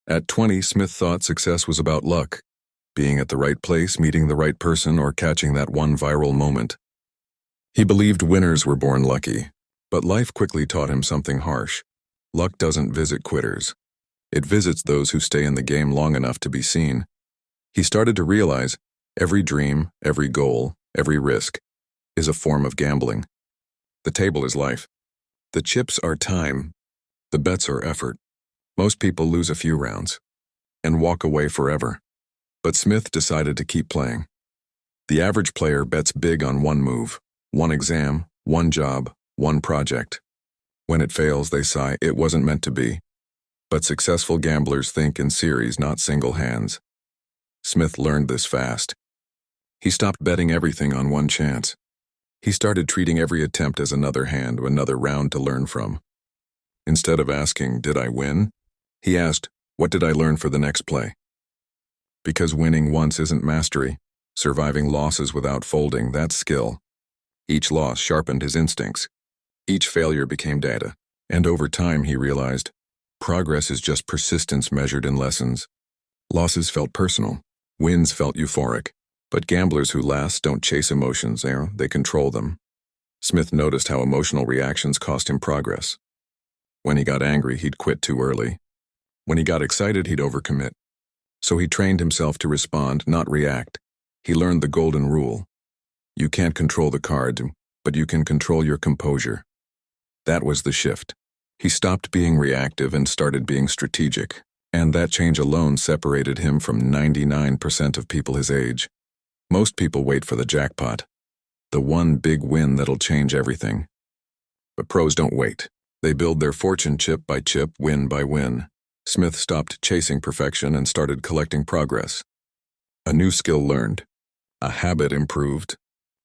At 20, Smith thought success was about luck, being at the right place, meeting the right person, or catching that one viral moment. He believed winners were born lucky, but life quickly taught him something harsh. Luck doesn't visit quitters. It visits those who stay in the game long enough to be seen. He started to realize every dream, every goal, every risk is a form of gambling. The table is life. The chips are time. The bets are effort. Most people lose a few rounds and walk away forever. But Smith decided to keep playing. The average player bets big on one move, one exam, one job, one project. When it fails, they sigh, it wasn't meant to be. But successful gamblers think in series, not single hands. Smith learned this fast. He stopped betting everything on one chance. He started treating every attempt as another hand, another round to learn from. Instead of asking, did I win? He asked, what did I learn for the next play? Because winning once isn't mastery. Surviving losses without folding, that's skill. Each loss sharpened his instincts. Each failure became data. And over time, he realized, progress is just persistence measured in lessons. Losses felt personal. Wins felt euphoric. But gamblers who last don't chase emotions, they control them. Smith noticed how emotional reactions cost him progress. When he got angry, he'd quit too early. When he got excited, he'd overcommit. So he trained himself to respond, not react. He learned the golden rule. You can't control the card, but you can control your composure. That was the shift. He stopped being reactive and started being strategic, and that change alone separated him from 99% of people his age. Most people wait for the jackpot, the one big win that'll change everything. But pros don't wait. They build their fortune chip by chip, win by win. Smith stopped chasing perfection and started collecting progress. A new skill learned, a habit improved,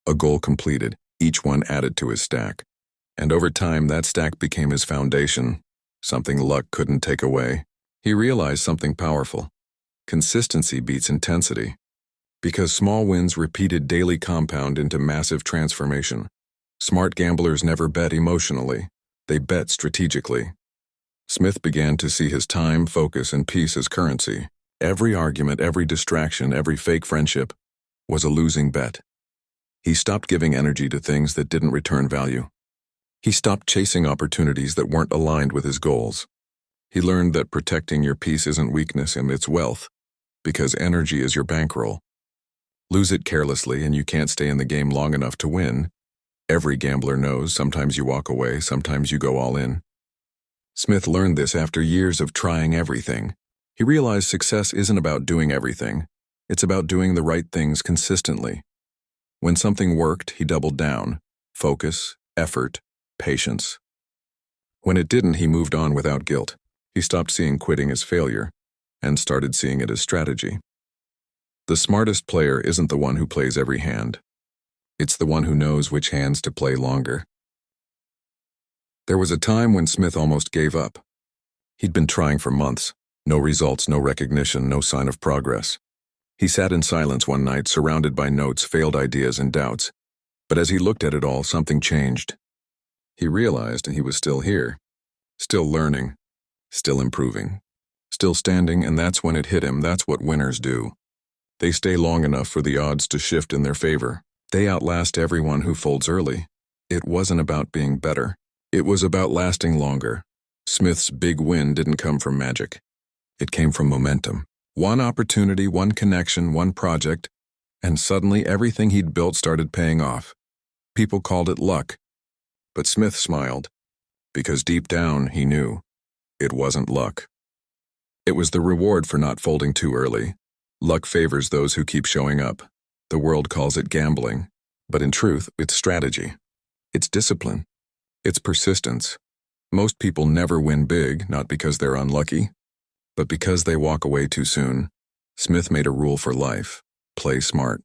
a goal completed, each one added to his stack. And over time, that stack became his foundation, something luck couldn't take away. He realized something powerful. Consistency beats intensity. Because small wins repeated daily compound into massive transformation. Smart gamblers never bet emotionally. They bet strategically. Smith began to see his time, focus, and peace as currency. Every argument, every distraction, every fake friendship was a losing bet. He stopped giving energy to things that didn't return value. He stopped chasing opportunities that weren't aligned with his goals. He learned that protecting your peace isn't weakness, and it's wealth, because energy is your bankroll. Lose it carelessly and you can't stay in the game long enough to win. Every gambler knows sometimes you walk away, sometimes you go all in. Smith learned this after years of trying everything. He realized success isn't about doing everything. It's about doing the right things consistently. When something worked, he doubled down. Focus, effort, patience. When it didn't, he moved on without guilt. He stopped seeing quitting as failure and started seeing it as strategy. The smartest player isn't the one who plays every hand. It's the one who knows which hands to play longer. There was a time when Smith almost gave up. He'd been trying for months. No results, no recognition, no sign of progress. He sat in silence one night, surrounded by notes, failed ideas, and doubts. But as he looked at it all, something changed. He realized he was still here, still learning, still improving, still standing, and that's when it hit him. That's what winners do. They stay long enough for the odds to shift in their favor. They outlast everyone who folds early. It wasn't about being better. It was about lasting longer. Smith's big win didn't come from magic. It came from momentum. One opportunity, one connection, one project, and suddenly everything he'd built started paying off. People called it luck. But Smith smiled, because deep down he knew it wasn't luck. It was the reward for not folding too early. Luck favors those who keep showing up. The world calls it gambling, but in truth, it's strategy. It's discipline. It's persistence. Most people never win big, not because they're unlucky, but because they walk away too soon. Smith made a rule for life. Play smart.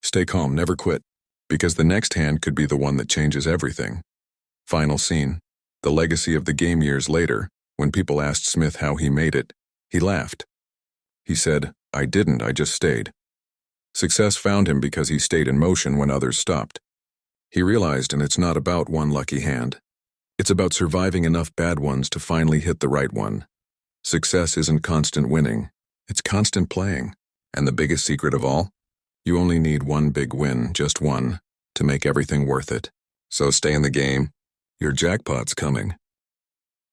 Stay calm, never quit, because the next hand could be the one that changes everything. Final scene. The legacy of the game years later, when people asked Smith how he made it, he laughed. He said, I didn't, I just stayed. Success found him because he stayed in motion when others stopped. He realized, and it's not about one lucky hand. It's about surviving enough bad ones to finally hit the right one. Success isn't constant winning, it's constant playing. And the biggest secret of all? You only need one big win, just one, to make everything worth it. So stay in the game. Your jackpot's coming.